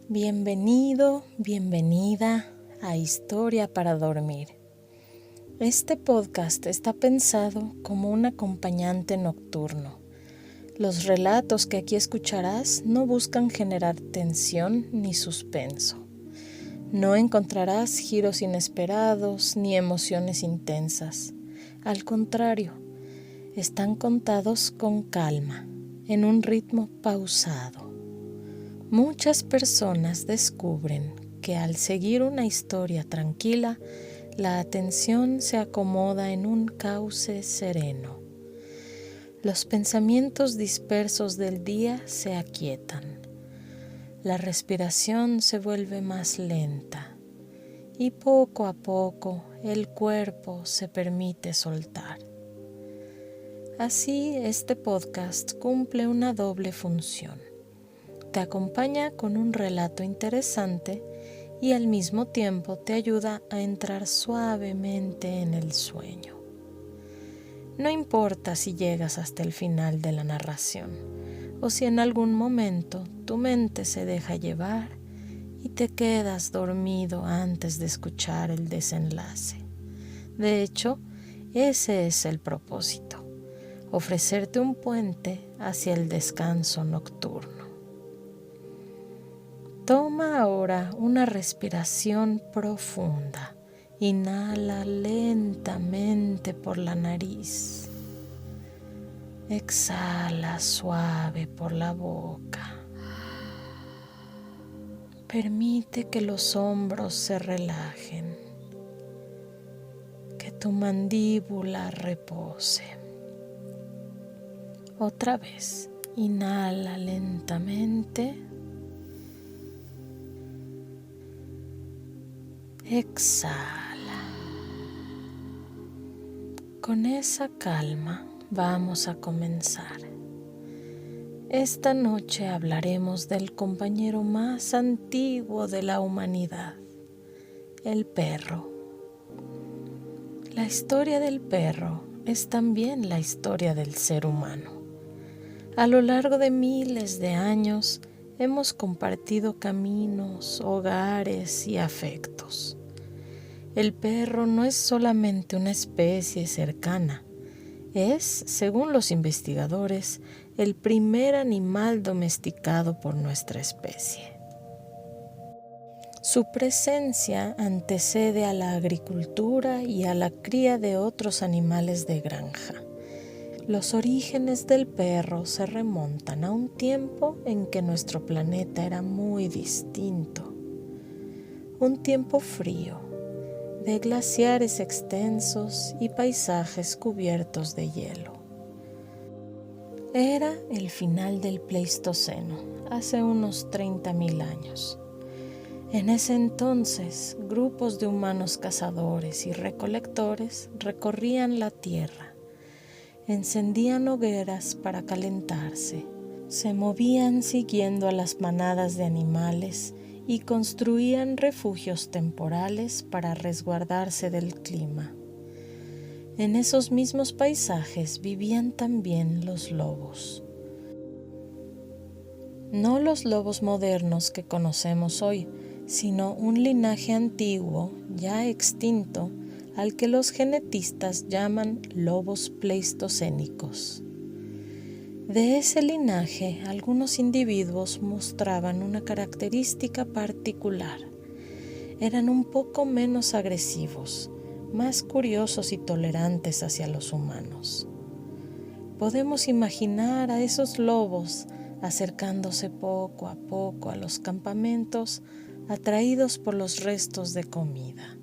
Bienvenido, bienvenida a Historia para Dormir. Este podcast está pensado como un acompañante nocturno. Los relatos que aquí escucharás no buscan generar tensión ni suspenso. No encontrarás giros inesperados ni emociones intensas. Al contrario, están contados con calma, en un ritmo pausado. Muchas personas descubren que al seguir una historia tranquila, la atención se acomoda en un cauce sereno. Los pensamientos dispersos del día se aquietan. La respiración se vuelve más lenta y poco a poco el cuerpo se permite soltar. Así, este podcast cumple una doble función. Te acompaña con un relato interesante y al mismo tiempo te ayuda a entrar suavemente en el sueño. No importa si llegas hasta el final de la narración o si en algún momento tu mente se deja llevar y te quedas dormido antes de escuchar el desenlace. De hecho, ese es el propósito, ofrecerte un puente hacia el descanso nocturno. Toma ahora una respiración profunda. Inhala lentamente por la nariz. Exhala suave por la boca. Permite que los hombros se relajen, que tu mandíbula repose. Otra vez, inhala lentamente. Exhala. Con esa calma vamos a comenzar. Esta noche hablaremos del compañero más antiguo de la humanidad, el perro. La historia del perro es también la historia del ser humano. A lo largo de miles de años hemos compartido caminos, hogares y afectos. El perro no es solamente una especie cercana, es, según los investigadores, el primer animal domesticado por nuestra especie. Su presencia antecede a la agricultura y a la cría de otros animales de granja. Los orígenes del perro se remontan a un tiempo en que nuestro planeta era muy distinto. Un tiempo frío, de glaciares extensos y paisajes cubiertos de hielo. Era el final del Pleistoceno, hace unos 30.000 años. En ese entonces, grupos de humanos cazadores y recolectores recorrían la tierra, encendían hogueras para calentarse, se movían siguiendo a las manadas de animales y construían refugios temporales para resguardarse del clima. En esos mismos paisajes vivían también los lobos. No los lobos modernos que conocemos hoy, sino un linaje antiguo, ya extinto, al que los genetistas llaman lobos pleistocénicos. De ese linaje, algunos individuos mostraban una característica particular. Eran un poco menos agresivos, más curiosos y tolerantes hacia los humanos. Podemos imaginar a esos lobos acercándose poco a poco a los campamentos, atraídos por los restos de comida.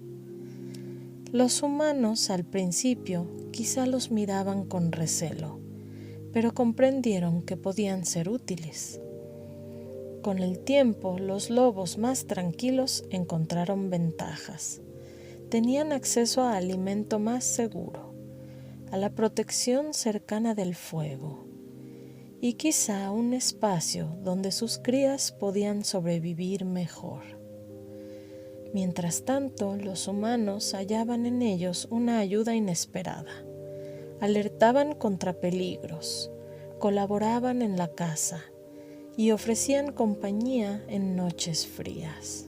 Los humanos, al principio, quizá los miraban con recelo, pero comprendieron que podían ser útiles. Con el tiempo, los lobos más tranquilos encontraron ventajas. Tenían acceso a alimento más seguro, a la protección cercana del fuego y quizá un espacio donde sus crías podían sobrevivir mejor. Mientras tanto, los humanos hallaban en ellos una ayuda inesperada. Alertaban contra peligros, colaboraban en la caza y ofrecían compañía en noches frías.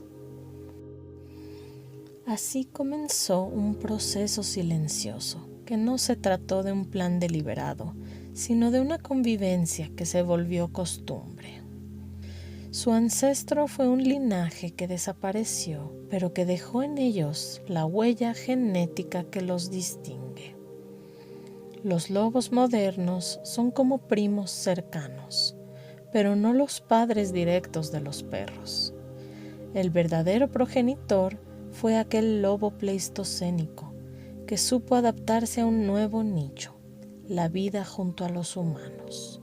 Así comenzó un proceso silencioso, que no se trató de un plan deliberado, sino de una convivencia que se volvió costumbre. Su ancestro fue un linaje que desapareció, pero que dejó en ellos la huella genética que los distingue. Los lobos modernos son como primos cercanos, pero no los padres directos de los perros. El verdadero progenitor fue aquel lobo pleistocénico que supo adaptarse a un nuevo nicho, la vida junto a los humanos.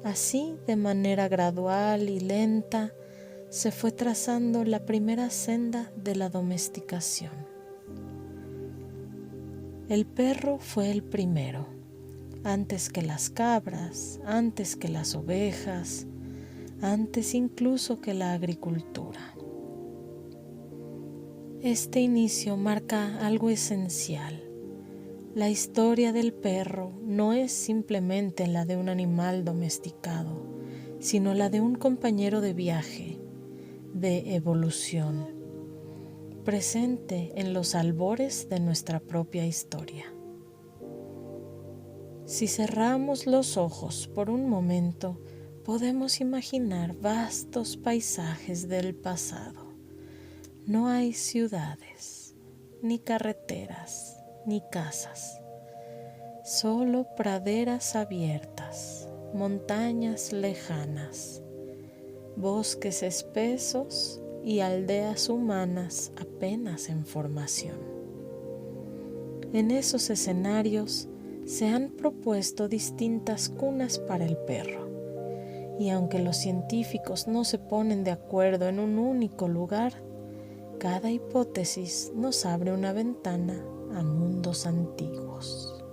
Así, de manera gradual y lenta, se fue trazando la primera senda de la domesticación. El perro fue el primero, antes que las cabras, antes que las ovejas, antes incluso que la agricultura. Este inicio marca algo esencial. La historia del perro no es simplemente la de un animal domesticado, sino la de un compañero de viaje, de evolución, presente en los albores de nuestra propia historia. Si cerramos los ojos por un momento, podemos imaginar vastos paisajes del pasado. No hay ciudades, ni carreteras, ni casas, solo praderas abiertas, montañas lejanas, bosques espesos y aldeas humanas apenas en formación. En esos escenarios se han propuesto distintas cunas para el perro, y aunque los científicos no se ponen de acuerdo en un único lugar, cada hipótesis nos abre una ventana a mundos antiguos.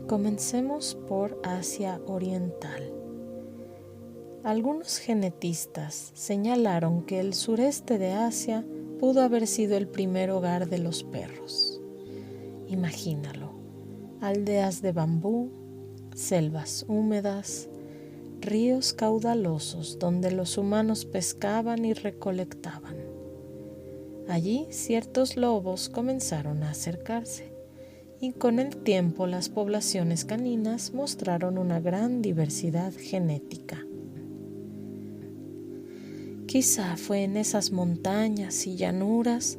Comencemos por Asia Oriental. Algunos genetistas señalaron que el sureste de Asia pudo haber sido el primer hogar de los perros. Imagínalo, aldeas de bambú, selvas húmedas, ríos caudalosos donde los humanos pescaban y recolectaban. Allí ciertos lobos comenzaron a acercarse y con el tiempo las poblaciones caninas mostraron una gran diversidad genética. Quizá fue en esas montañas y llanuras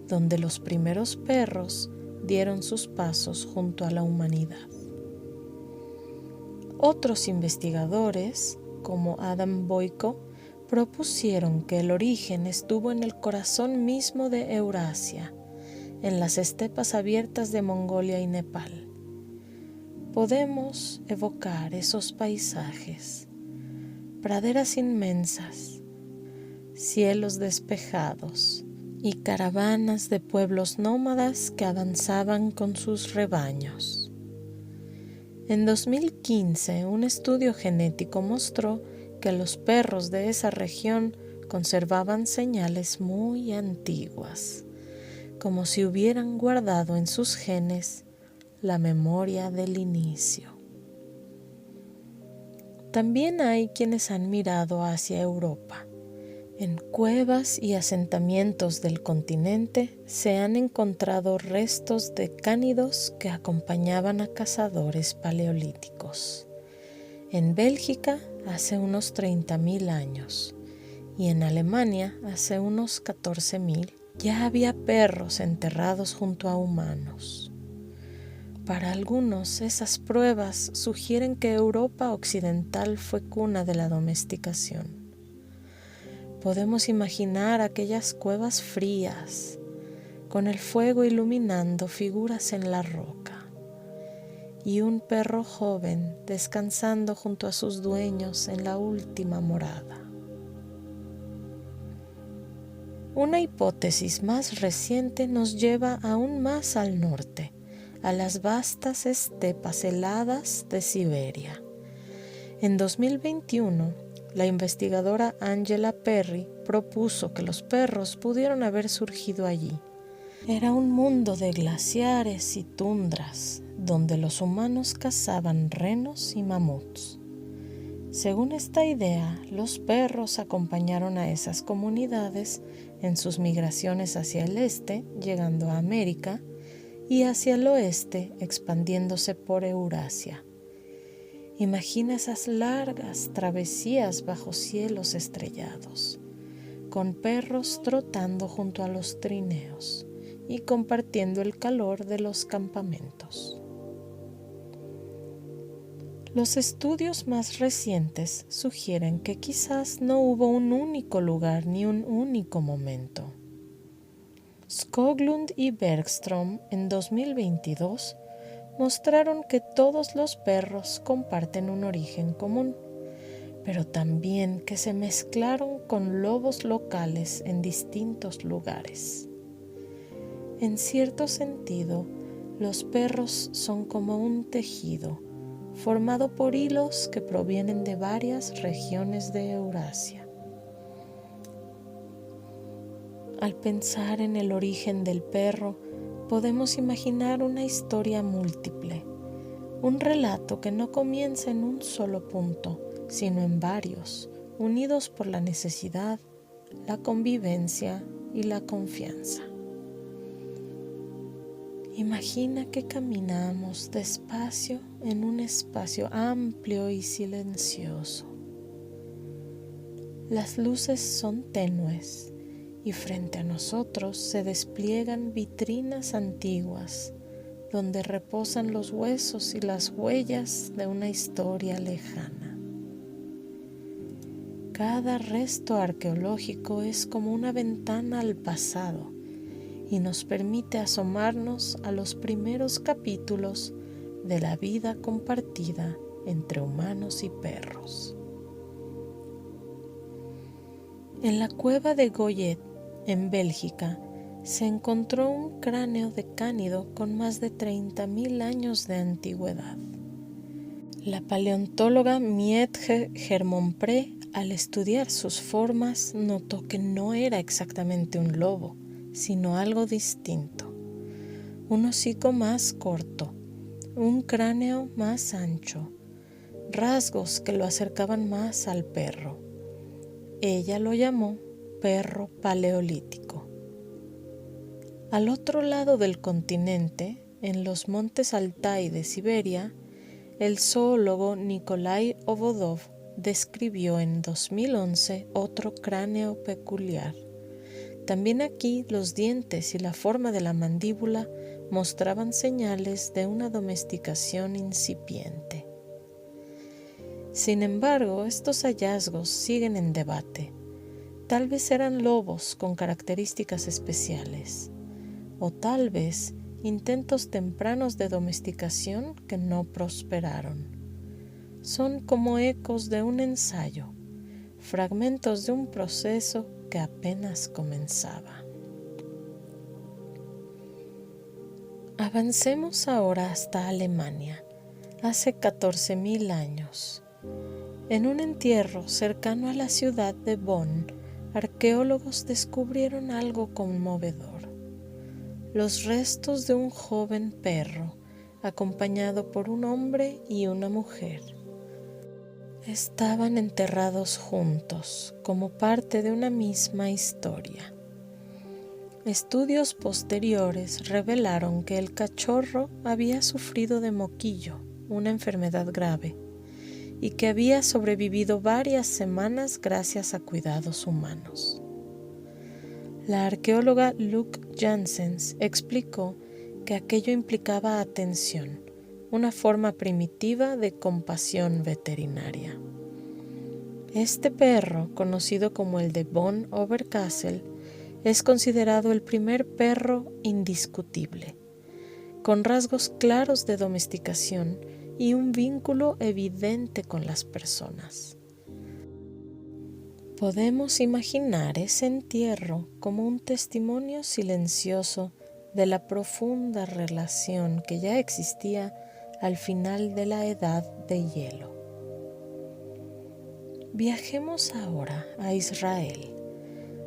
donde los primeros perros dieron sus pasos junto a la humanidad. Otros investigadores, como Adam Boyko, propusieron que el origen estuvo en el corazón mismo de Eurasia, en las estepas abiertas de Mongolia y Nepal. Podemos evocar esos paisajes, praderas inmensas, cielos despejados y caravanas de pueblos nómadas que avanzaban con sus rebaños. En 2015, un estudio genético mostró que los perros de esa región conservaban señales muy antiguas, como si hubieran guardado en sus genes la memoria del inicio. También hay quienes han mirado hacia Europa. En cuevas y asentamientos del continente se han encontrado restos de cánidos que acompañaban a cazadores paleolíticos. En Bélgica hace unos 30.000 años y en Alemania hace unos 14.000 ya había perros enterrados junto a humanos. Para algunos, esas pruebas sugieren que Europa occidental fue cuna de la domesticación. Podemos imaginar aquellas cuevas frías, con el fuego iluminando figuras en la roca, y un perro joven descansando junto a sus dueños en la última morada. Una hipótesis más reciente nos lleva aún más al norte, a las vastas estepas heladas de Siberia. En 2021, la investigadora Angela Perry propuso que los perros pudieron haber surgido allí. Era un mundo de glaciares y tundras, donde los humanos cazaban renos y mamuts. Según esta idea, los perros acompañaron a esas comunidades en sus migraciones hacia el este, llegando a América, y hacia el oeste, expandiéndose por Eurasia. Imagina esas largas travesías bajo cielos estrellados, con perros trotando junto a los trineos y compartiendo el calor de los campamentos. Los estudios más recientes sugieren que quizás no hubo un único lugar ni un único momento. Skoglund y Bergström en 2022 mostraron que todos los perros comparten un origen común, pero también que se mezclaron con lobos locales en distintos lugares. En cierto sentido, los perros son como un tejido formado por hilos que provienen de varias regiones de Eurasia. Al pensar en el origen del perro, podemos imaginar una historia múltiple, un relato que no comienza en un solo punto, sino en varios, unidos por la necesidad, la convivencia y la confianza. Imagina que caminamos despacio en un espacio amplio y silencioso. Las luces son tenues y frente a nosotros se despliegan vitrinas antiguas donde reposan los huesos y las huellas de una historia lejana. Cada resto arqueológico es como una ventana al pasado y nos permite asomarnos a los primeros capítulos de la vida compartida entre humanos y perros. En la cueva de Goyet, en Bélgica, se encontró un cráneo de cánido con más de 30.000 años de antigüedad. La paleontóloga Miette Germonpré, al estudiar sus formas, notó que no era exactamente un lobo, sino algo distinto. Un hocico más corto, un cráneo más ancho, rasgos que lo acercaban más al perro. Ella lo llamó perro paleolítico. Al otro lado del continente, en los montes Altai de Siberia, el zoólogo Nikolai Ovodov describió en 2011 otro cráneo peculiar. También aquí los dientes y la forma de la mandíbula mostraban señales de una domesticación incipiente. Sin embargo, estos hallazgos siguen en debate. Tal vez eran lobos con características especiales, o tal vez intentos tempranos de domesticación que no prosperaron. Son como ecos de un ensayo, fragmentos de un proceso que apenas comenzaba. Avancemos ahora hasta Alemania, hace 14.000 años. En un entierro cercano a la ciudad de Bonn, arqueólogos descubrieron algo conmovedor: los restos de un joven perro, acompañado por un hombre y una mujer. Estaban enterrados juntos, como parte de una misma historia. Estudios posteriores revelaron que el cachorro había sufrido de moquillo, una enfermedad grave, y que había sobrevivido varias semanas gracias a cuidados humanos. La arqueóloga Luc Janssens explicó que aquello implicaba atención, una forma primitiva de compasión veterinaria. Este perro, conocido como el de Bonn Oberkassel, es considerado el primer perro indiscutible, con rasgos claros de domesticación y un vínculo evidente con las personas. Podemos imaginar ese entierro como un testimonio silencioso de la profunda relación que ya existía al final de la Edad de Hielo. Viajemos ahora a Israel,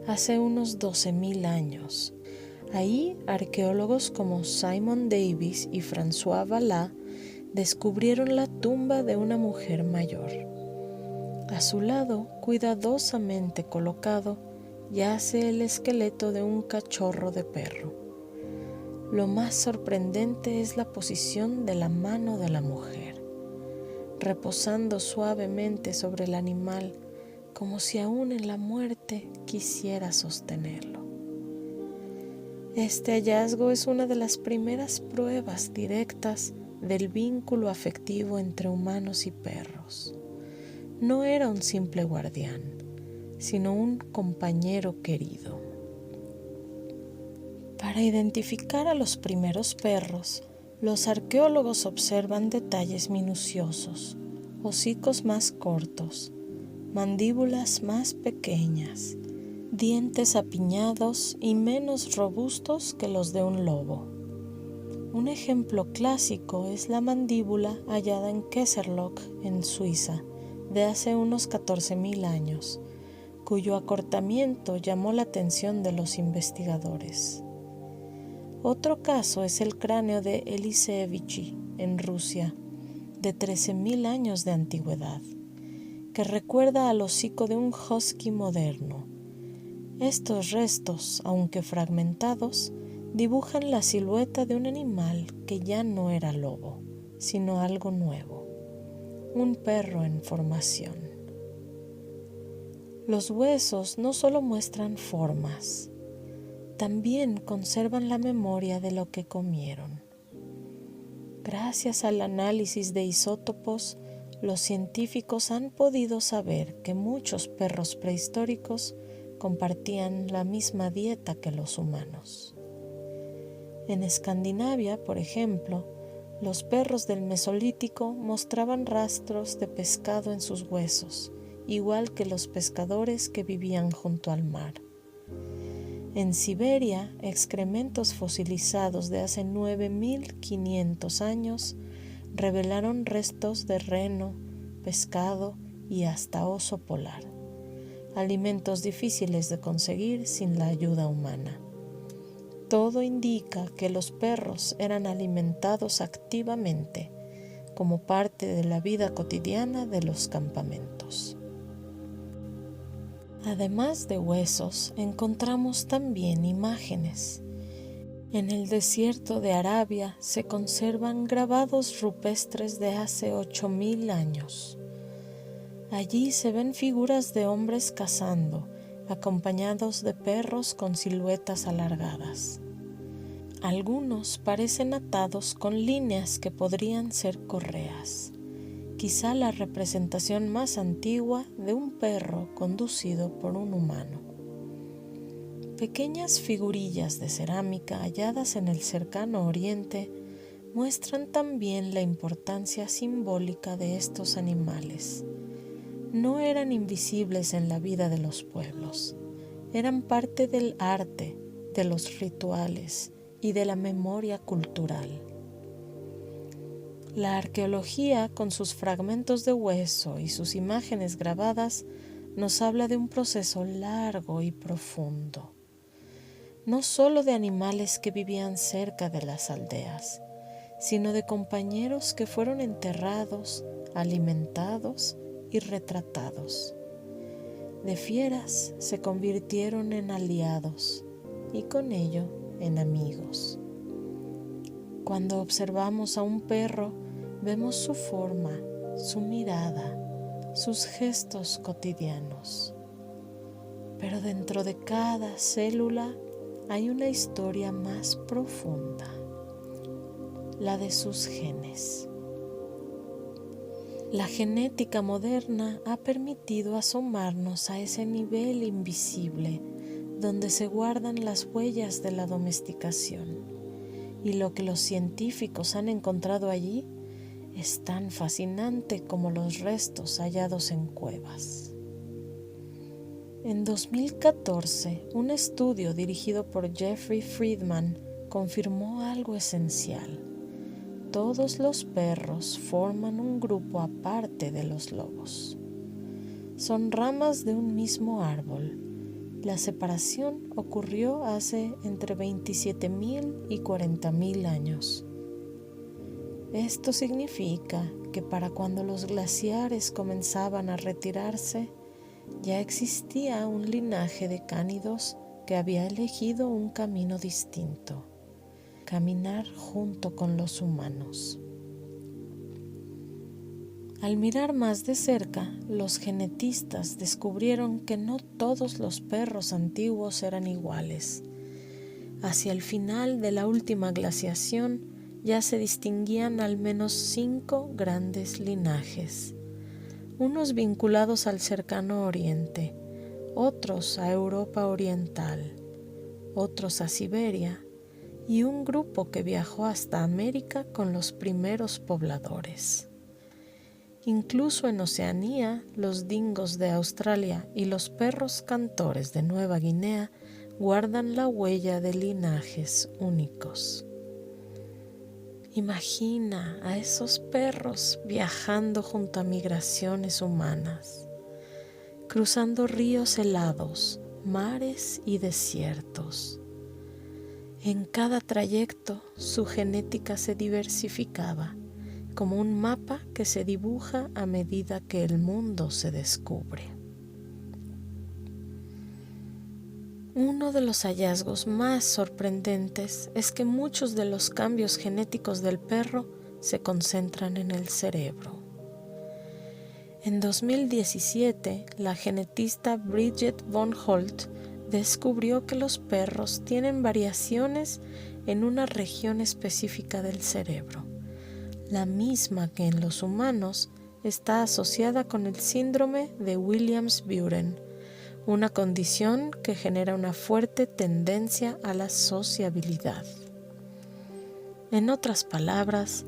hace unos 12.000 años, Ahí, arqueólogos como Simon Davis y François Vallat descubrieron la tumba de una mujer mayor. A su lado, cuidadosamente colocado, yace el esqueleto de un cachorro de perro. Lo más sorprendente es la posición de la mano de la mujer, reposando suavemente sobre el animal, como si aún en la muerte quisiera sostenerlo. Este hallazgo es una de las primeras pruebas directas del vínculo afectivo entre humanos y perros. No era un simple guardián, sino un compañero querido. Para identificar a los primeros perros, los arqueólogos observan detalles minuciosos: hocicos más cortos, mandíbulas más pequeñas, dientes apiñados y menos robustos que los de un lobo. Un ejemplo clásico es la mandíbula hallada en Kessel-Loch, en Suiza, de hace unos 14.000 años, cuyo acortamiento llamó la atención de los investigadores. Otro caso es el cráneo de Eliseevich, en Rusia, de 13.000 años de antigüedad, que recuerda al hocico de un husky moderno. Estos restos, aunque fragmentados, dibujan la silueta de un animal que ya no era lobo, sino algo nuevo, un perro en formación. Los huesos no solo muestran formas, también conservan la memoria de lo que comieron. Gracias al análisis de isótopos, los científicos han podido saber que muchos perros prehistóricos compartían la misma dieta que los humanos. En Escandinavia, por ejemplo, los perros del Mesolítico mostraban rastros de pescado en sus huesos, igual que los pescadores que vivían junto al mar. En Siberia, excrementos fosilizados de hace 9.500 años revelaron restos de reno, pescado y hasta oso polar, alimentos difíciles de conseguir sin la ayuda humana. Todo indica que los perros eran alimentados activamente como parte de la vida cotidiana de los campamentos. Además de huesos, encontramos también imágenes. En el desierto de Arabia se conservan grabados rupestres de hace 8.000 años. Allí se ven figuras de hombres cazando, acompañados de perros con siluetas alargadas. Algunos parecen atados con líneas que podrían ser correas, quizá la representación más antigua de un perro conducido por un humano. Pequeñas figurillas de cerámica halladas en el cercano Oriente muestran también la importancia simbólica de estos animales. No eran invisibles en la vida de los pueblos, eran parte del arte, de los rituales y de la memoria cultural. La arqueología, con sus fragmentos de hueso y sus imágenes grabadas, nos habla de un proceso largo y profundo, no solo de animales que vivían cerca de las aldeas, sino de compañeros que fueron enterrados, alimentados y retratados. De fieras se convirtieron en aliados y con ello en amigos. Cuando observamos a un perro, vemos su forma, su mirada, sus gestos cotidianos. Pero dentro de cada célula hay una historia más profunda, la de sus genes. La genética moderna ha permitido asomarnos a ese nivel invisible donde se guardan las huellas de la domesticación, y lo que los científicos han encontrado allí es tan fascinante como los restos hallados en cuevas. En 2014, un estudio dirigido por Jeffrey Friedman confirmó algo esencial. Todos los perros forman un grupo aparte de los lobos. Son ramas de un mismo árbol, La separación ocurrió hace entre 27,000 y 40,000 años. Esto significa que para cuando los glaciares comenzaban a retirarse, ya existía un linaje de cánidos que había elegido un camino distinto: caminar junto con los humanos. Al mirar más de cerca, los genetistas descubrieron que no todos los perros antiguos eran iguales. Hacia el final de la última glaciación ya se distinguían al menos 5 grandes linajes, unos vinculados al cercano oriente, otros a Europa oriental, otros a Siberia y un grupo que viajó hasta América con los primeros pobladores. Incluso en Oceanía, los dingos de Australia y los perros cantores de Nueva Guinea guardan la huella de linajes únicos. Imagina a esos perros viajando junto a migraciones humanas, cruzando ríos helados, mares y desiertos. En cada trayecto su genética se diversificaba, como un mapa que se dibuja a medida que el mundo se descubre. Uno de los hallazgos más sorprendentes es que muchos de los cambios genéticos del perro se concentran en el cerebro. En 2017, la genetista Bridget von Holt descubrió que los perros tienen variaciones en una región específica del cerebro, la misma que en los humanos está asociada con el síndrome de Williams-Buren, una condición que genera una fuerte tendencia a la sociabilidad. En otras palabras,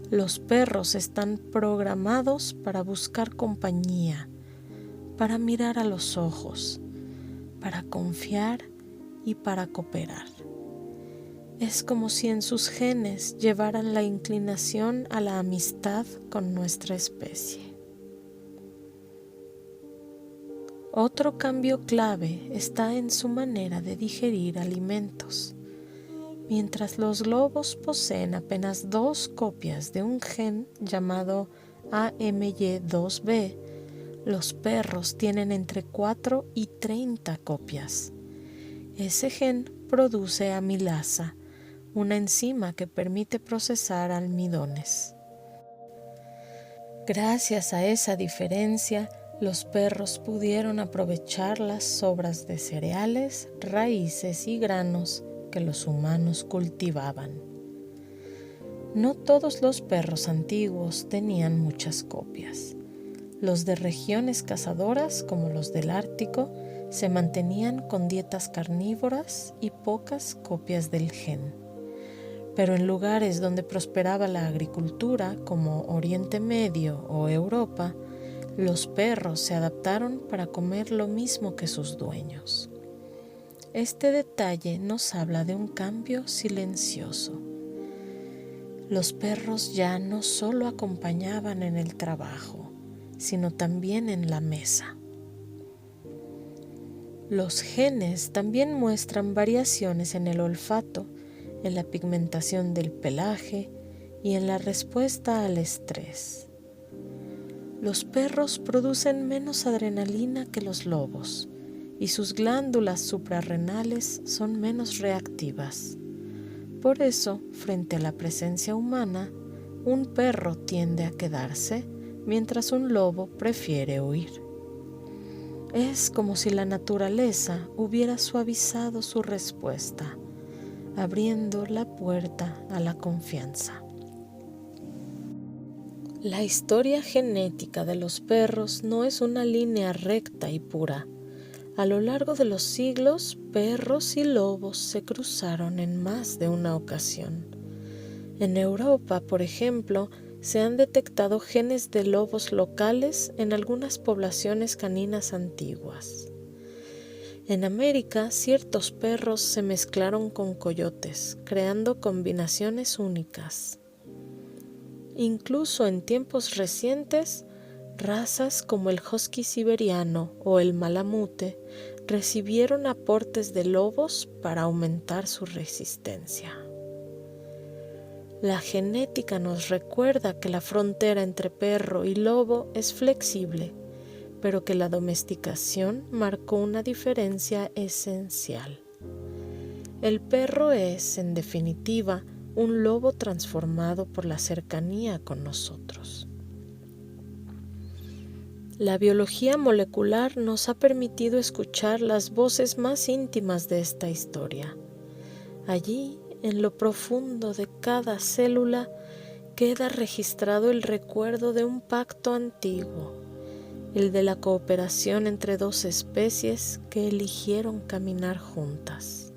los perros están programados para buscar compañía, para mirar a los ojos, para confiar y para cooperar. Es como si en sus genes llevaran la inclinación a la amistad con nuestra especie. Otro cambio clave está en su manera de digerir alimentos. Mientras los lobos poseen apenas 2 copias de un gen llamado AMY2B, los perros tienen entre 4 y 30 copias. Ese gen produce amilasa, una enzima que permite procesar almidones. Gracias a esa diferencia, los perros pudieron aprovechar las sobras de cereales, raíces y granos que los humanos cultivaban. No todos los perros antiguos tenían muchas copias. Los de regiones cazadoras, como los del Ártico, se mantenían con dietas carnívoras y pocas copias del gen. Pero en lugares donde prosperaba la agricultura, como Oriente Medio o Europa, los perros se adaptaron para comer lo mismo que sus dueños. Este detalle nos habla de un cambio silencioso. Los perros ya no solo acompañaban en el trabajo, sino también en la mesa. Los genes también muestran variaciones en el olfato, en la pigmentación del pelaje y en la respuesta al estrés. Los perros producen menos adrenalina que los lobos y sus glándulas suprarrenales son menos reactivas. Por eso, frente a la presencia humana, un perro tiende a quedarse mientras un lobo prefiere huir. Es como si la naturaleza hubiera suavizado su respuesta, abriendo la puerta a la confianza. La historia genética de los perros no es una línea recta y pura. A lo largo de los siglos, perros y lobos se cruzaron en más de una ocasión. En Europa, por ejemplo, se han detectado genes de lobos locales en algunas poblaciones caninas antiguas. En América, ciertos perros se mezclaron con coyotes, creando combinaciones únicas. Incluso en tiempos recientes, razas como el husky siberiano o el malamute recibieron aportes de lobos para aumentar su resistencia. La genética nos recuerda que la frontera entre perro y lobo es flexible, pero que la domesticación marcó una diferencia esencial. El perro es, en definitiva, un lobo transformado por la cercanía con nosotros. La biología molecular nos ha permitido escuchar las voces más íntimas de esta historia. Allí, en lo profundo de cada célula, queda registrado el recuerdo de un pacto antiguo, el de la cooperación entre dos especies que eligieron caminar juntas.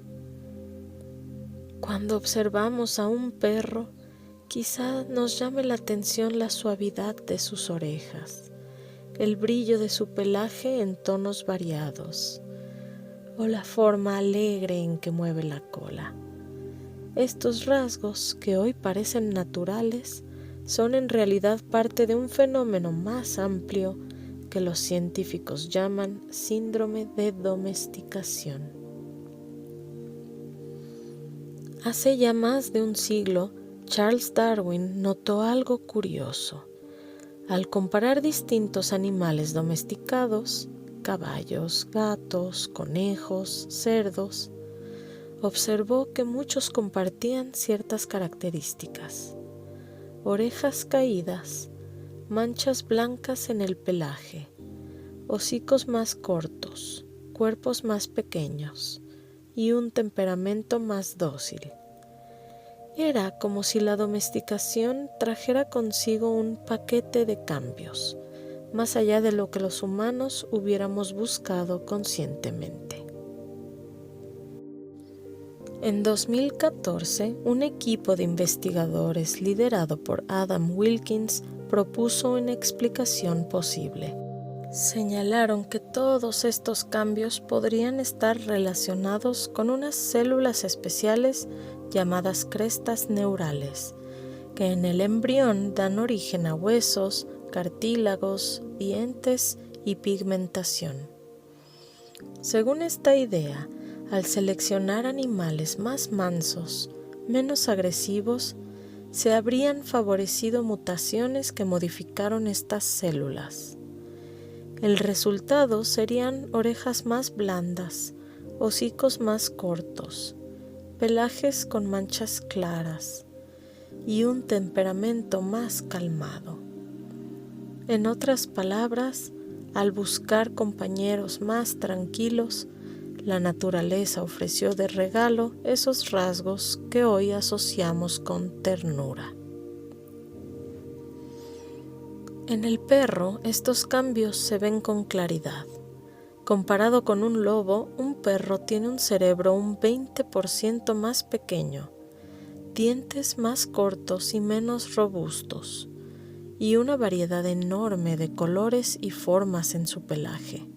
Cuando observamos a un perro, quizá nos llame la atención la suavidad de sus orejas, el brillo de su pelaje en tonos variados, o la forma alegre en que mueve la cola. Estos rasgos, que hoy parecen naturales, son en realidad parte de un fenómeno más amplio que los científicos llaman síndrome de domesticación. Hace ya más de un siglo, Charles Darwin notó algo curioso. Al comparar distintos animales domesticados, caballos, gatos, conejos, cerdos, observó que muchos compartían ciertas características: orejas caídas, manchas blancas en el pelaje, hocicos más cortos, cuerpos más pequeños y un temperamento más dócil. Era como si la domesticación trajera consigo un paquete de cambios, más allá de lo que los humanos hubiéramos buscado conscientemente. En 2014, un equipo de investigadores liderado por Adam Wilkins propuso una explicación posible. Señalaron que todos estos cambios podrían estar relacionados con unas células especiales llamadas crestas neurales, que en el embrión dan origen a huesos, cartílagos, dientes y pigmentación. Según esta idea, al seleccionar animales más mansos, menos agresivos, se habrían favorecido mutaciones que modificaron estas células. El resultado serían orejas más blandas, hocicos más cortos, pelajes con manchas claras y un temperamento más calmado. En otras palabras, al buscar compañeros más tranquilos, la naturaleza ofreció de regalo esos rasgos que hoy asociamos con ternura. En el perro, estos cambios se ven con claridad. Comparado con un lobo, un perro tiene un cerebro un 20% más pequeño, dientes más cortos y menos robustos, y una variedad enorme de colores y formas en su pelaje.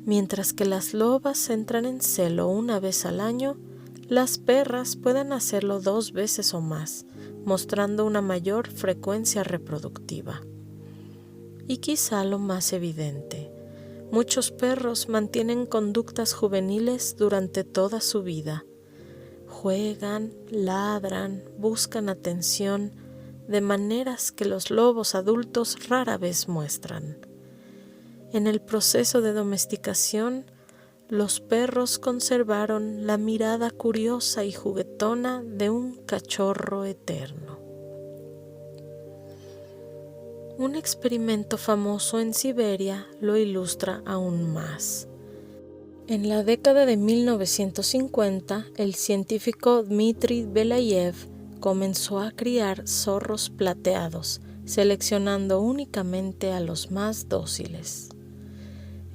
Mientras que las lobas entran en celo una vez al año, las perras pueden hacerlo 2 veces o más, mostrando una mayor frecuencia reproductiva. Y quizá lo más evidente, muchos perros mantienen conductas juveniles durante toda su vida. Juegan, ladran, buscan atención, de maneras que los lobos adultos rara vez muestran. En el proceso de domesticación, los perros conservaron la mirada curiosa y juguetona de un cachorro eterno. Un experimento famoso en Siberia lo ilustra aún más. En la década de 1950, el científico Dmitry Belayev comenzó a criar zorros plateados, seleccionando únicamente a los más dóciles.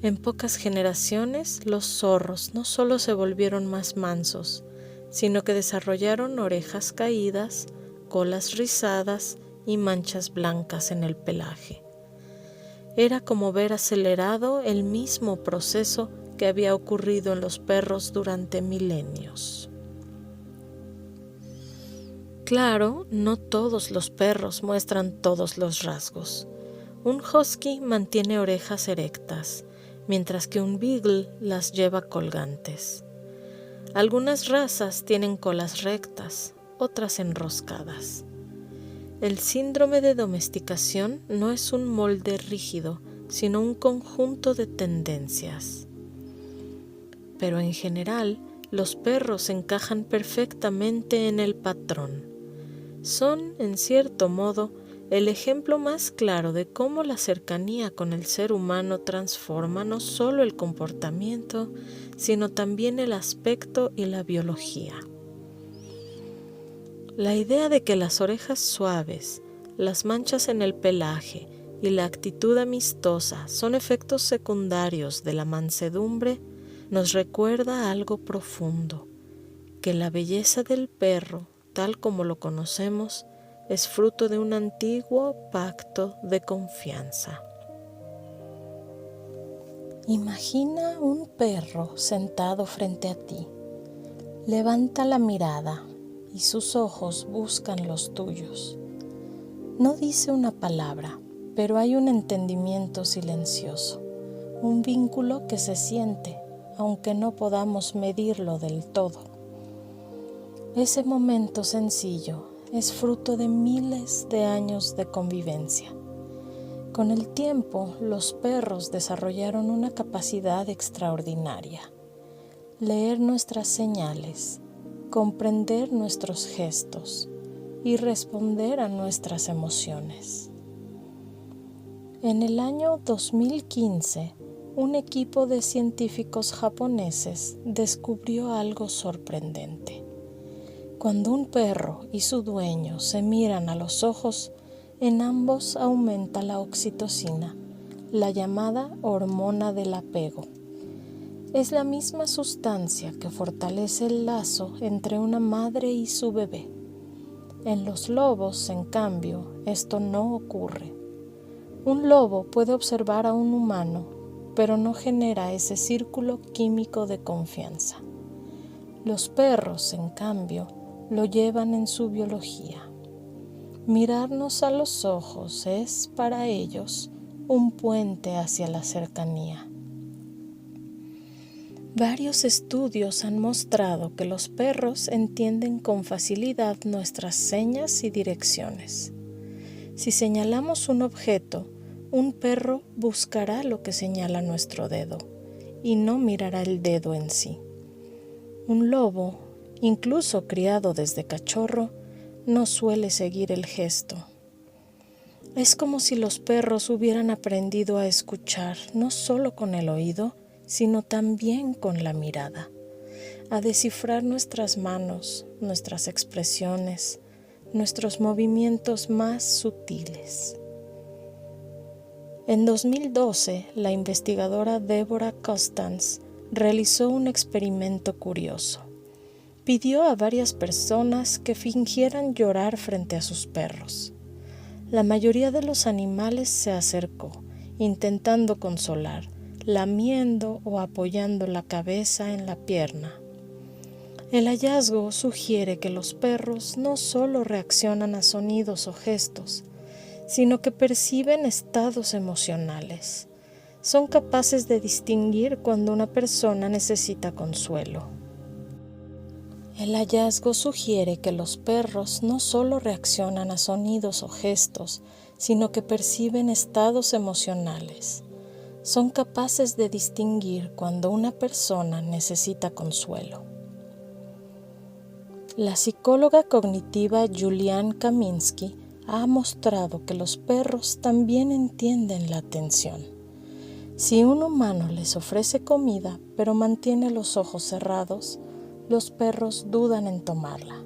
En pocas generaciones, los zorros no solo se volvieron más mansos, sino que desarrollaron orejas caídas, colas rizadas y manchas blancas en el pelaje. Era como ver acelerado el mismo proceso que había ocurrido en los perros durante milenios. Claro, no todos los perros muestran todos los rasgos. Un husky mantiene orejas erectas, mientras que un beagle las lleva colgantes. Algunas razas tienen colas rectas, otras enroscadas. El síndrome de domesticación no es un molde rígido, sino un conjunto de tendencias. Pero en general, los perros encajan perfectamente en el patrón. Son, en cierto modo, el ejemplo más claro de cómo la cercanía con el ser humano transforma no solo el comportamiento, sino también el aspecto y la biología. La idea de que las orejas suaves, las manchas en el pelaje y la actitud amistosa son efectos secundarios de la mansedumbre nos recuerda algo profundo, que la belleza del perro, tal como lo conocemos, es fruto de un antiguo pacto de confianza. Imagina un perro sentado frente a ti. Levanta la mirada y sus ojos buscan los tuyos. No dice una palabra, pero hay un entendimiento silencioso, un vínculo que se siente, aunque no podamos medirlo del todo. Ese momento sencillo es fruto de miles de años de convivencia. Con el tiempo, los perros desarrollaron una capacidad extraordinaria: leer nuestras señales, comprender nuestros gestos y responder a nuestras emociones. En el año 2015, un equipo de científicos japoneses descubrió algo sorprendente. Cuando un perro y su dueño se miran a los ojos, en ambos aumenta la oxitocina, la llamada hormona del apego. Es la misma sustancia que fortalece el lazo entre una madre y su bebé. En los lobos, en cambio, esto no ocurre. Un lobo puede observar a un humano, pero no genera ese círculo químico de confianza. Los perros, en cambio, lo llevan en su biología. Mirarnos a los ojos es, para ellos, un puente hacia la cercanía. Varios estudios han mostrado que los perros entienden con facilidad nuestras señas y direcciones. Si señalamos un objeto, un perro buscará lo que señala nuestro dedo y no mirará el dedo en sí. Un lobo, incluso criado desde cachorro, no suele seguir el gesto. Es como si los perros hubieran aprendido a escuchar no solo con el oído, sino también con la mirada, a descifrar nuestras manos, nuestras expresiones, nuestros movimientos más sutiles. En 2012, la investigadora Deborah Costance realizó un experimento curioso. Pidió a varias personas que fingieran llorar frente a sus perros. La mayoría de los animales se acercó, intentando consolar, lamiendo o apoyando la cabeza en la pierna. El hallazgo sugiere que los perros no solo reaccionan a sonidos o gestos, sino que perciben estados emocionales. Son capaces de distinguir cuando una persona necesita consuelo. El hallazgo sugiere que los perros no solo reaccionan a sonidos o gestos, sino que perciben estados emocionales. Son capaces de distinguir cuando una persona necesita consuelo. La psicóloga cognitiva Julianne Kaminsky ha mostrado que los perros también entienden la atención. Si un humano les ofrece comida pero mantiene los ojos cerrados, los perros dudan en tomarla.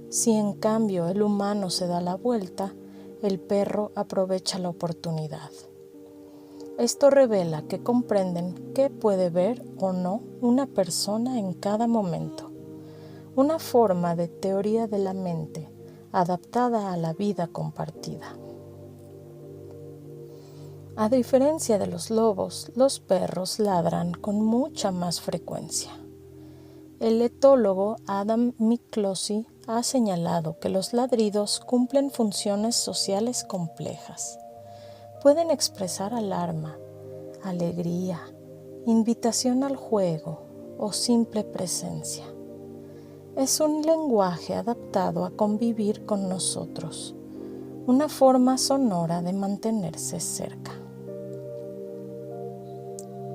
Si en cambio el humano se da la vuelta, el perro aprovecha la oportunidad. Esto revela que comprenden qué puede ver o no una persona en cada momento. Una forma de teoría de la mente adaptada a la vida compartida. A diferencia de los lobos, los perros ladran con mucha más frecuencia. El etólogo Adam Miklosi ha señalado que los ladridos cumplen funciones sociales complejas. Pueden expresar alarma, alegría, invitación al juego o simple presencia. Es un lenguaje adaptado a convivir con nosotros, una forma sonora de mantenerse cerca.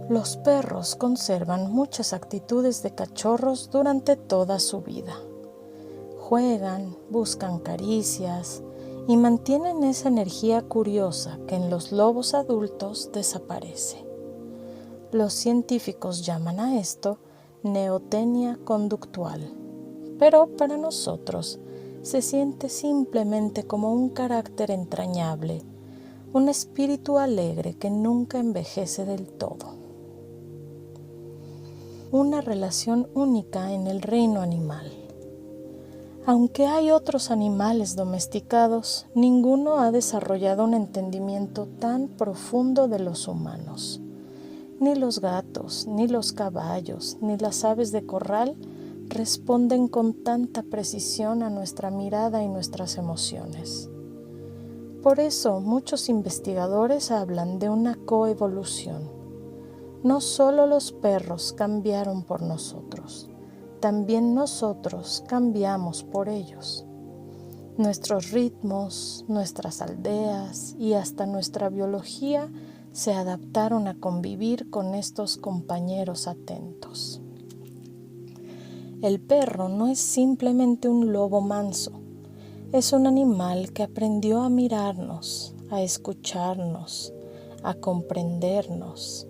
Los perros conservan muchas actitudes de cachorros durante toda su vida. Juegan, buscan caricias y mantienen esa energía curiosa que en los lobos adultos desaparece. Los científicos llaman a esto neotenia conductual, pero para nosotros se siente simplemente como un carácter entrañable, un espíritu alegre que nunca envejece del todo. Una relación única en el reino animal. Aunque hay otros animales domesticados, ninguno ha desarrollado un entendimiento tan profundo de los humanos. Ni los gatos, ni los caballos, ni las aves de corral responden con tanta precisión a nuestra mirada y nuestras emociones. Por eso muchos investigadores hablan de una coevolución. No solo los perros cambiaron por nosotros, también nosotros cambiamos por ellos. Nuestros ritmos, nuestras aldeas y hasta nuestra biología se adaptaron a convivir con estos compañeros atentos. El perro no es simplemente un lobo manso, es un animal que aprendió a mirarnos, a escucharnos, a comprendernos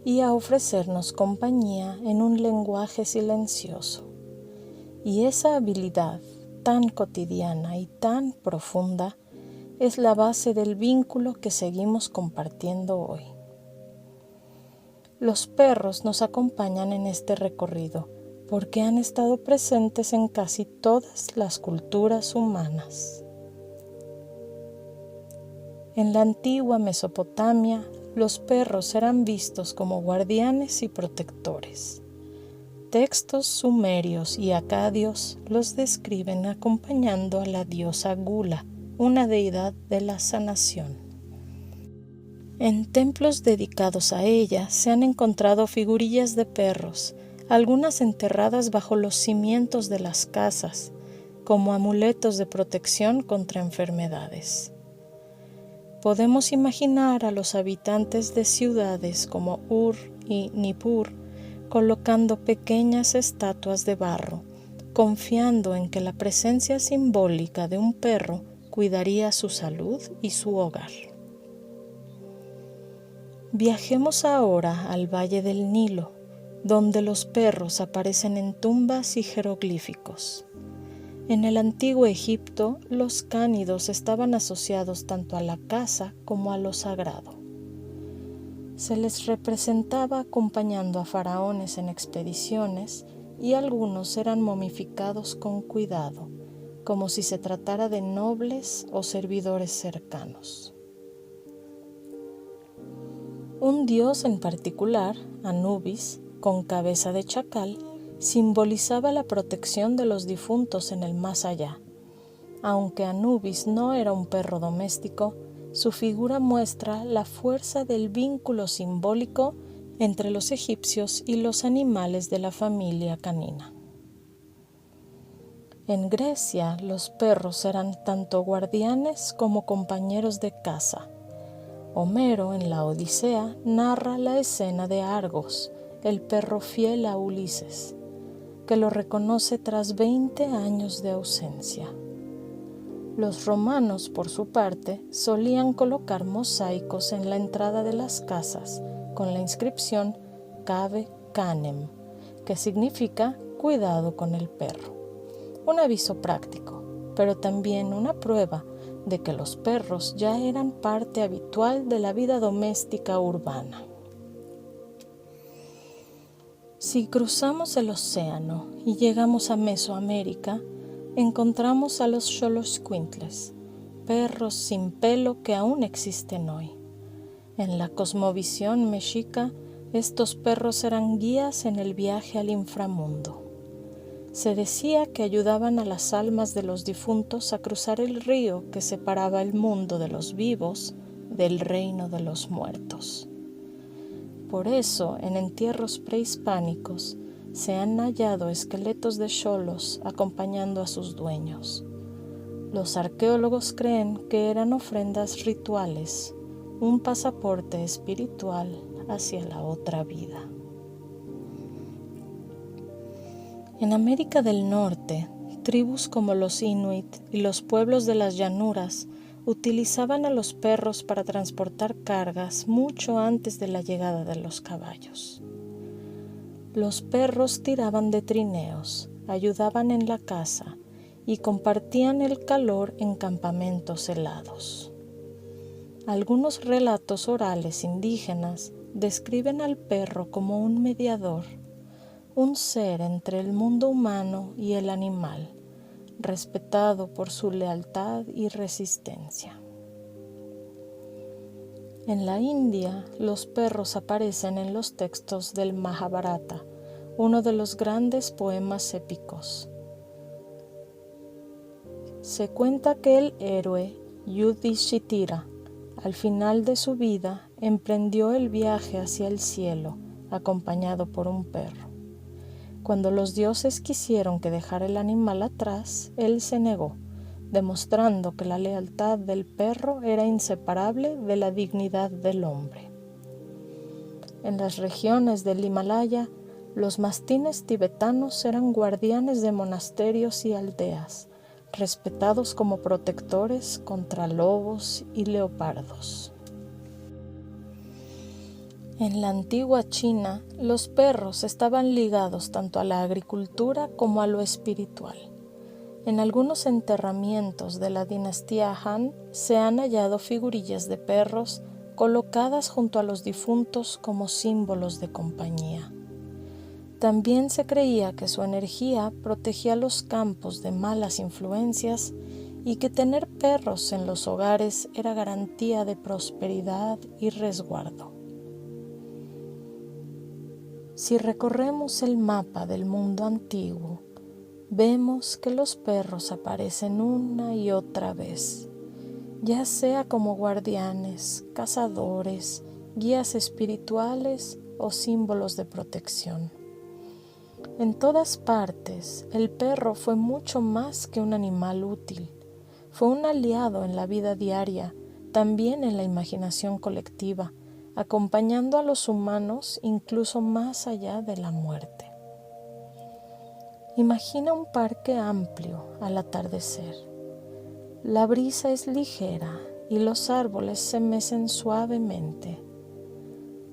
y a ofrecernos compañía en un lenguaje silencioso. Y esa habilidad tan cotidiana y tan profunda es la base del vínculo que seguimos compartiendo hoy. Los perros nos acompañan en este recorrido porque han estado presentes en casi todas las culturas humanas. En la antigua Mesopotamia, los perros eran vistos como guardianes y protectores. Textos sumerios y acadios los describen acompañando a la diosa Gula, una deidad de la sanación. En templos dedicados a ella se han encontrado figurillas de perros, algunas enterradas bajo los cimientos de las casas, como amuletos de protección contra enfermedades. Podemos imaginar a los habitantes de ciudades como Ur y Nippur colocando pequeñas estatuas de barro, confiando en que la presencia simbólica de un perro cuidaría su salud y su hogar. Viajemos ahora al Valle del Nilo, donde los perros aparecen en tumbas y jeroglíficos. En el antiguo Egipto, los cánidos estaban asociados tanto a la caza como a lo sagrado. Se les representaba acompañando a faraones en expediciones y algunos eran momificados con cuidado, como si se tratara de nobles o servidores cercanos. Un dios en particular, Anubis, con cabeza de chacal, simbolizaba la protección de los difuntos en el más allá. Aunque Anubis no era un perro doméstico, su figura muestra la fuerza del vínculo simbólico entre los egipcios y los animales de la familia canina. En Grecia, los perros eran tanto guardianes como compañeros de caza. Homero, en la Odisea, narra la escena de Argos, el perro fiel a Ulises, que lo reconoce tras 20 años de ausencia. Los romanos, por su parte, solían colocar mosaicos en la entrada de las casas con la inscripción Cave Canem, que significa cuidado con el perro. Un aviso práctico, pero también una prueba de que los perros ya eran parte habitual de la vida doméstica urbana. Si cruzamos el océano y llegamos a Mesoamérica, encontramos a los xoloscuintles, perros sin pelo que aún existen hoy. En la cosmovisión mexica, estos perros eran guías en el viaje al inframundo. Se decía que ayudaban a las almas de los difuntos a cruzar el río que separaba el mundo de los vivos del reino de los muertos. Por eso, en entierros prehispánicos se han hallado esqueletos de xolos acompañando a sus dueños. Los arqueólogos creen que eran ofrendas rituales, un pasaporte espiritual hacia la otra vida. En América del Norte, tribus como los Inuit y los pueblos de las llanuras utilizaban a los perros para transportar cargas mucho antes de la llegada de los caballos. Los perros tiraban de trineos, ayudaban en la caza y compartían el calor en campamentos helados. Algunos relatos orales indígenas describen al perro como un mediador, un ser entre el mundo humano y el animal, respetado por su lealtad y resistencia. En la India, los perros aparecen en los textos del Mahabharata, uno de los grandes poemas épicos. Se cuenta que el héroe Yudhishthira, al final de su vida, emprendió el viaje hacia el cielo, acompañado por un perro. Cuando los dioses quisieron que dejara el animal atrás, él se negó, demostrando que la lealtad del perro era inseparable de la dignidad del hombre. En las regiones del Himalaya, los mastines tibetanos eran guardianes de monasterios y aldeas, respetados como protectores contra lobos y leopardos. En la antigua China, los perros estaban ligados tanto a la agricultura como a lo espiritual. En algunos enterramientos de la dinastía Han se han hallado figurillas de perros colocadas junto a los difuntos como símbolos de compañía. También se creía que su energía protegía los campos de malas influencias y que tener perros en los hogares era garantía de prosperidad y resguardo. Si recorremos el mapa del mundo antiguo, vemos que los perros aparecen una y otra vez, ya sea como guardianes, cazadores, guías espirituales o símbolos de protección. En todas partes, el perro fue mucho más que un animal útil. Fue un aliado en la vida diaria, también en la imaginación colectiva, acompañando a los humanos incluso más allá de la muerte. Imagina un parque amplio al atardecer. La brisa es ligera y los árboles se mecen suavemente.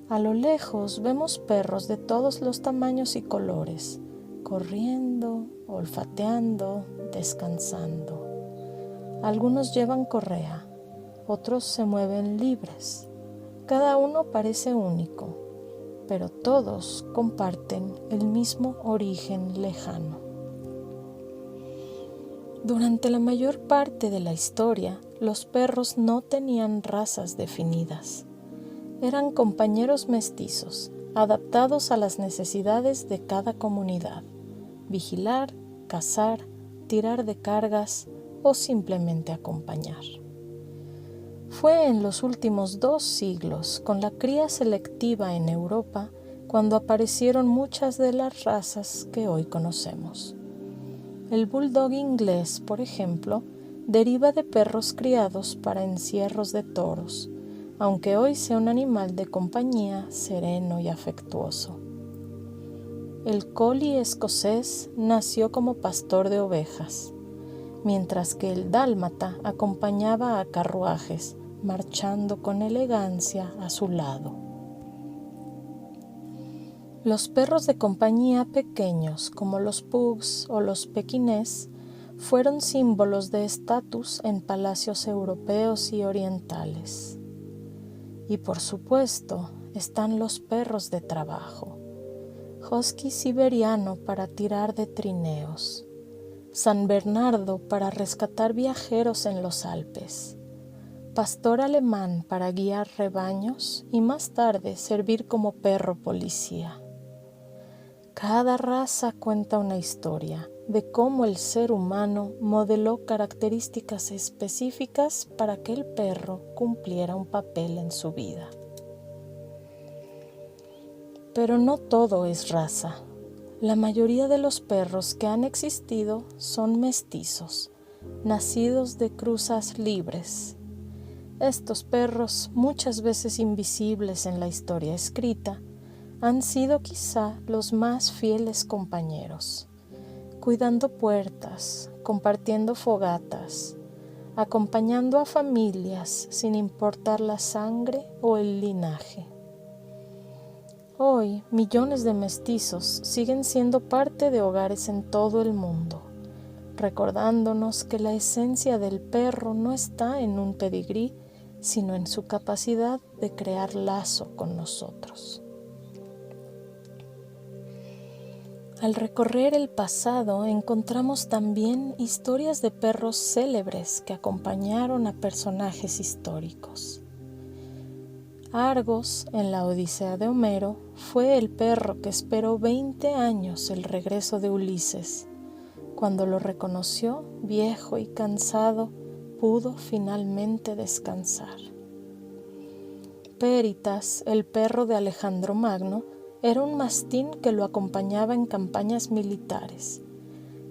A lo lejos vemos perros de todos los tamaños y colores, corriendo, olfateando, descansando. Algunos llevan correa, otros se mueven libres. Cada uno parece único, pero todos comparten el mismo origen lejano. Durante la mayor parte de la historia, los perros no tenían razas definidas. Eran compañeros mestizos, adaptados a las necesidades de cada comunidad: vigilar, cazar, tirar de cargas o simplemente acompañar. Fue en los últimos 2 siglos, con la cría selectiva en Europa, cuando aparecieron muchas de las razas que hoy conocemos. El bulldog inglés, por ejemplo, deriva de perros criados para encierros de toros, aunque hoy sea un animal de compañía sereno y afectuoso. El collie escocés nació como pastor de ovejas, mientras que el dálmata acompañaba a carruajes, marchando con elegancia a su lado. Los perros de compañía pequeños, como los pugs o los pequinés, fueron símbolos de estatus en palacios europeos y orientales. Y por supuesto están los perros de trabajo, husky siberiano para tirar de trineos, San Bernardo para rescatar viajeros en los Alpes, pastor alemán para guiar rebaños y más tarde servir como perro policía. Cada raza cuenta una historia de cómo el ser humano modeló características específicas para que el perro cumpliera un papel en su vida. Pero no todo es raza. La mayoría de los perros que han existido son mestizos, nacidos de cruzas libres. Estos perros, muchas veces invisibles en la historia escrita, han sido quizá los más fieles compañeros, cuidando puertas, compartiendo fogatas, acompañando a familias sin importar la sangre o el linaje. Hoy, millones de mestizos siguen siendo parte de hogares en todo el mundo, recordándonos que la esencia del perro no está en un pedigrí, sino en su capacidad de crear lazo con nosotros. Al recorrer el pasado encontramos también historias de perros célebres que acompañaron a personajes históricos. Argos, en la Odisea de Homero, fue el perro que esperó 20 años el regreso de Ulises. Cuando lo reconoció, viejo y cansado, pudo finalmente descansar. Peritas, el perro de Alejandro Magno, era un mastín que lo acompañaba en campañas militares.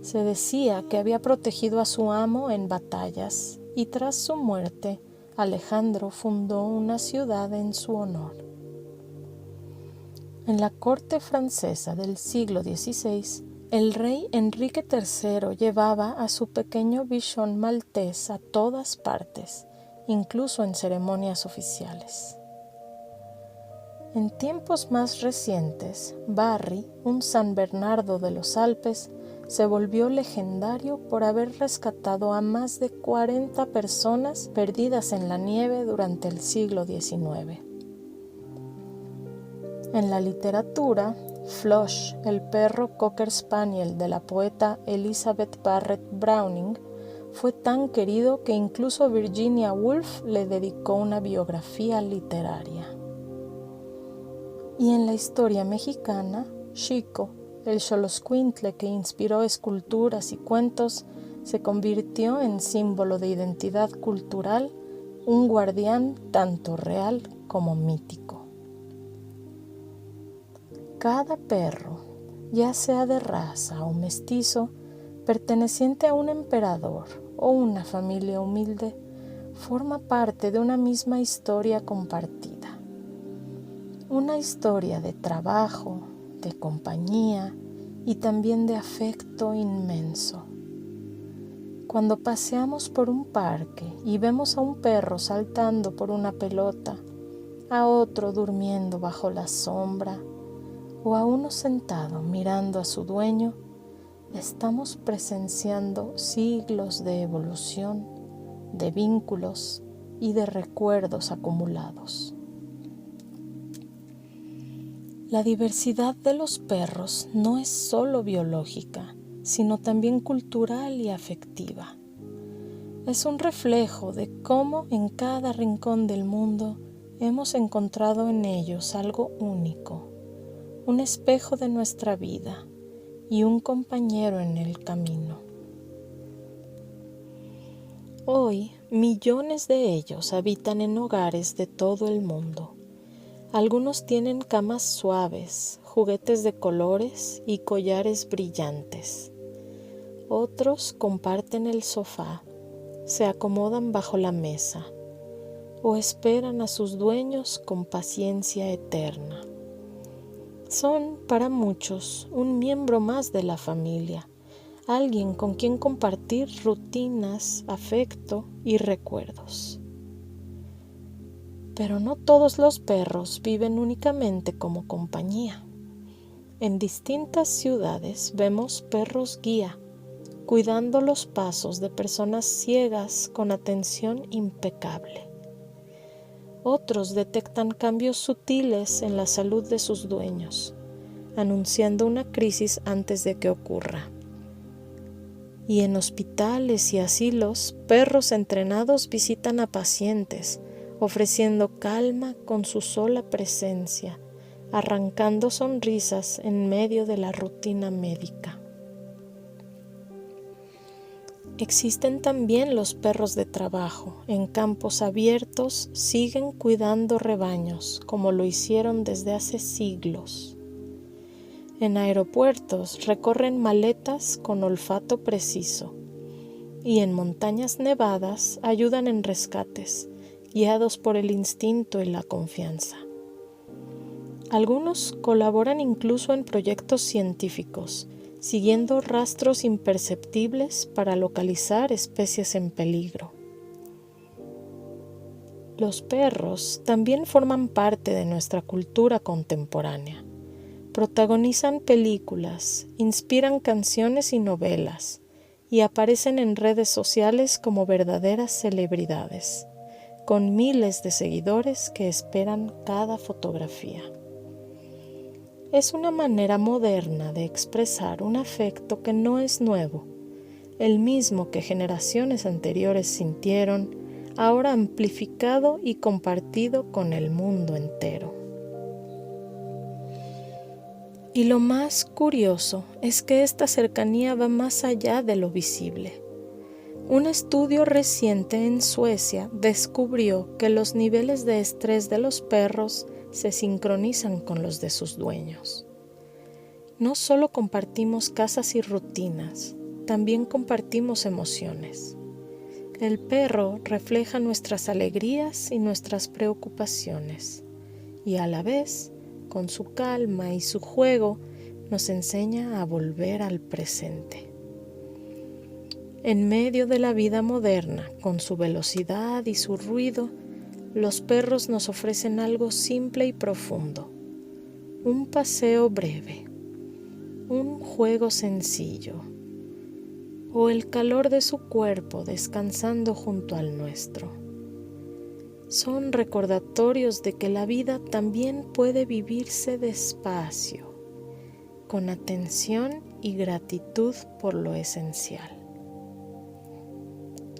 Se decía que había protegido a su amo en batallas y tras su muerte, Alejandro fundó una ciudad en su honor. En la corte francesa del siglo XVI, el rey Enrique III llevaba a su pequeño bichón maltés a todas partes, incluso en ceremonias oficiales. En tiempos más recientes, Barry, un San Bernardo de los Alpes, se volvió legendario por haber rescatado a más de 40 personas perdidas en la nieve durante el siglo XIX. En la literatura, Flush, el perro Cocker Spaniel de la poeta Elizabeth Barrett Browning, fue tan querido que incluso Virginia Woolf le dedicó una biografía literaria. Y en la historia mexicana, Xico, el xoloscuintle que inspiró esculturas y cuentos, se convirtió en símbolo de identidad cultural, un guardián tanto real como mítico. Cada perro, ya sea de raza o mestizo, perteneciente a un emperador o una familia humilde, forma parte de una misma historia compartida. Una historia de trabajo, de compañía y también de afecto inmenso. Cuando paseamos por un parque y vemos a un perro saltando por una pelota, a otro durmiendo bajo la sombra o a uno sentado mirando a su dueño, estamos presenciando siglos de evolución, de vínculos y de recuerdos acumulados. La diversidad de los perros no es solo biológica, sino también cultural y afectiva. Es un reflejo de cómo en cada rincón del mundo hemos encontrado en ellos algo único, un espejo de nuestra vida y un compañero en el camino. Hoy, millones de ellos habitan en hogares de todo el mundo. Algunos tienen camas suaves, juguetes de colores y collares brillantes. Otros comparten el sofá, se acomodan bajo la mesa o esperan a sus dueños con paciencia eterna. Son, para muchos, un miembro más de la familia, alguien con quien compartir rutinas, afecto y recuerdos. Pero no todos los perros viven únicamente como compañía. En distintas ciudades vemos perros guía, cuidando los pasos de personas ciegas con atención impecable. Otros detectan cambios sutiles en la salud de sus dueños, anunciando una crisis antes de que ocurra. Y en hospitales y asilos, perros entrenados visitan a pacientes, ofreciendo calma con su sola presencia, arrancando sonrisas en medio de la rutina médica. Existen también los perros de trabajo. En campos abiertos siguen cuidando rebaños, como lo hicieron desde hace siglos. En aeropuertos recorren maletas con olfato preciso. Y en montañas nevadas ayudan en rescates, guiados por el instinto y la confianza. Algunos colaboran incluso en proyectos científicos, siguiendo rastros imperceptibles para localizar especies en peligro. Los perros también forman parte de nuestra cultura contemporánea. Protagonizan películas, inspiran canciones y novelas, y aparecen en redes sociales como verdaderas celebridades, con miles de seguidores que esperan cada fotografía. Es una manera moderna de expresar un afecto que no es nuevo, el mismo que generaciones anteriores sintieron, ahora amplificado y compartido con el mundo entero. Y lo más curioso es que esta cercanía va más allá de lo visible. Un estudio reciente en Suecia descubrió que los niveles de estrés de los perros se sincronizan con los de sus dueños. No solo compartimos casas y rutinas, también compartimos emociones. El perro refleja nuestras alegrías y nuestras preocupaciones, y a la vez, con su calma y su juego, nos enseña a volver al presente. En medio de la vida moderna, con su velocidad y su ruido, los perros nos ofrecen algo simple y profundo: un paseo breve, un juego sencillo, o el calor de su cuerpo descansando junto al nuestro. Son recordatorios de que la vida también puede vivirse despacio, con atención y gratitud por lo esencial.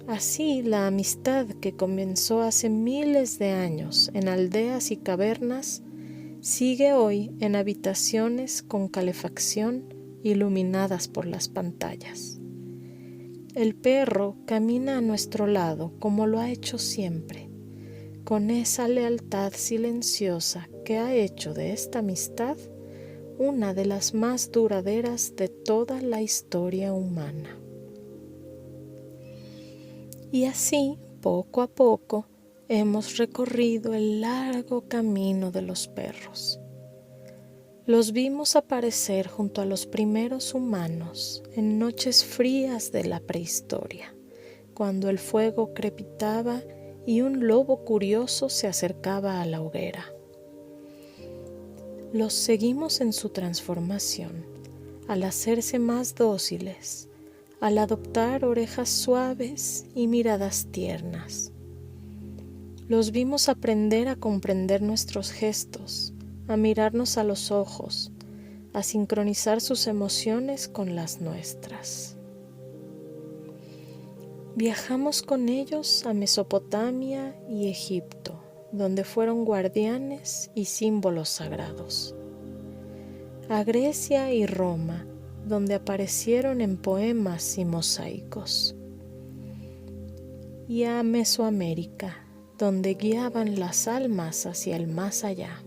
Así, la amistad que comenzó hace miles de años en aldeas y cavernas sigue hoy en habitaciones con calefacción iluminadas por las pantallas. El perro camina a nuestro lado como lo ha hecho siempre, con esa lealtad silenciosa que ha hecho de esta amistad una de las más duraderas de toda la historia humana. Y así, poco a poco, hemos recorrido el largo camino de los perros. Los vimos aparecer junto a los primeros humanos en noches frías de la prehistoria, cuando el fuego crepitaba y un lobo curioso se acercaba a la hoguera. Los seguimos en su transformación, al hacerse más dóciles, al adoptar orejas suaves y miradas tiernas. Los vimos aprender a comprender nuestros gestos, a mirarnos a los ojos, a sincronizar sus emociones con las nuestras. Viajamos con ellos a Mesopotamia y Egipto, donde fueron guardianes y símbolos sagrados. A Grecia y Roma, donde aparecieron en poemas y mosaicos. Y a Mesoamérica, donde guiaban las almas hacia el más allá.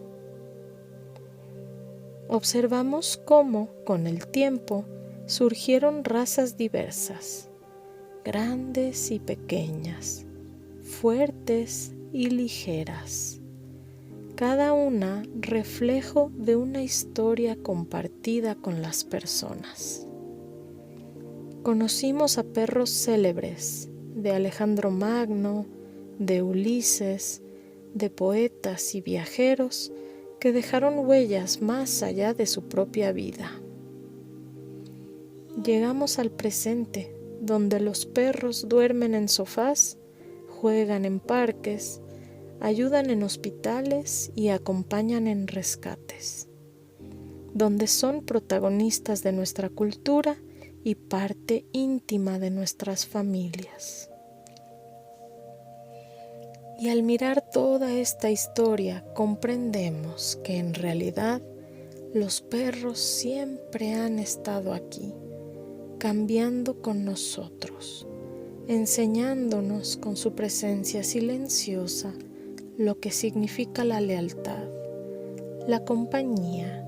Observamos cómo, con el tiempo, surgieron razas diversas, grandes y pequeñas, fuertes y ligeras, cada una reflejo de una historia compartida con las personas. Conocimos a perros célebres, de Alejandro Magno, de Ulises, de poetas y viajeros que dejaron huellas más allá de su propia vida. Llegamos al presente, donde los perros duermen en sofás, juegan en parques, ayudan en hospitales y acompañan en rescates, donde son protagonistas de nuestra cultura y parte íntima de nuestras familias. Y al mirar toda esta historia comprendemos que en realidad los perros siempre han estado aquí, cambiando con nosotros, enseñándonos con su presencia silenciosa lo que significa la lealtad, la compañía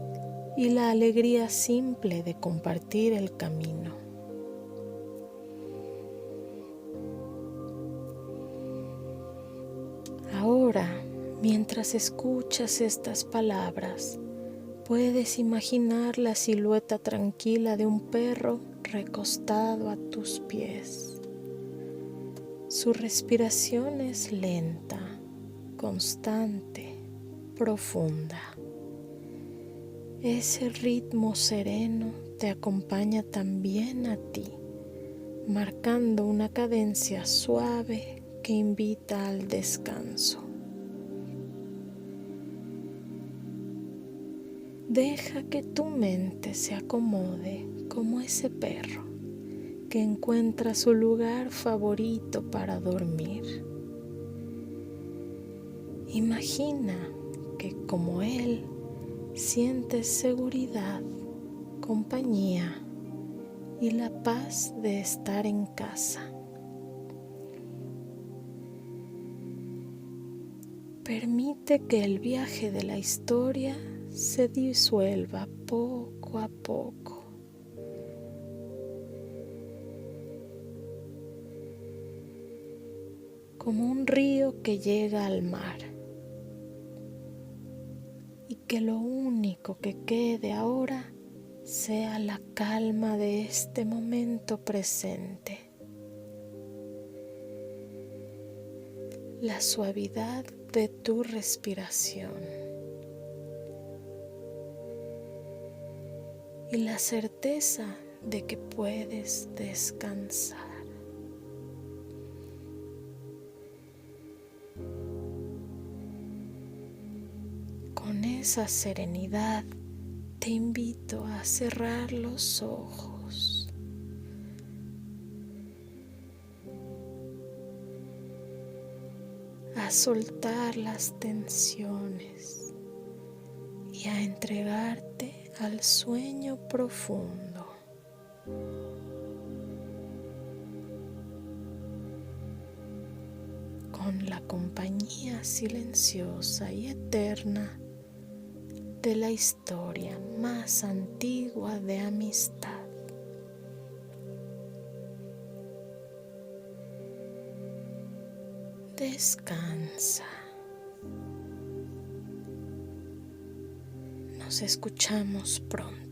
y la alegría simple de compartir el camino. Ahora, mientras escuchas estas palabras, puedes imaginar la silueta tranquila de un perro recostado a tus pies. Su respiración es lenta, constante, profunda. Ese ritmo sereno te acompaña también a ti, marcando una cadencia suave que invita al descanso. Deja que tu mente se acomode como ese perro que encuentra su lugar favorito para dormir. Imagina que como él sientes seguridad, compañía y la paz de estar en casa. Permite que el viaje de la historia se disuelva poco a poco. Como un río que llega al mar, y que lo único que quede ahora sea la calma de este momento presente, la suavidad de tu respiración y la certeza de que puedes descansar. Con esa serenidad te invito a cerrar los ojos. A soltar las tensiones y a entregarte al sueño profundo. Con la compañía silenciosa y eterna de la historia más antigua de amistad. Descansa. Nos escuchamos pronto.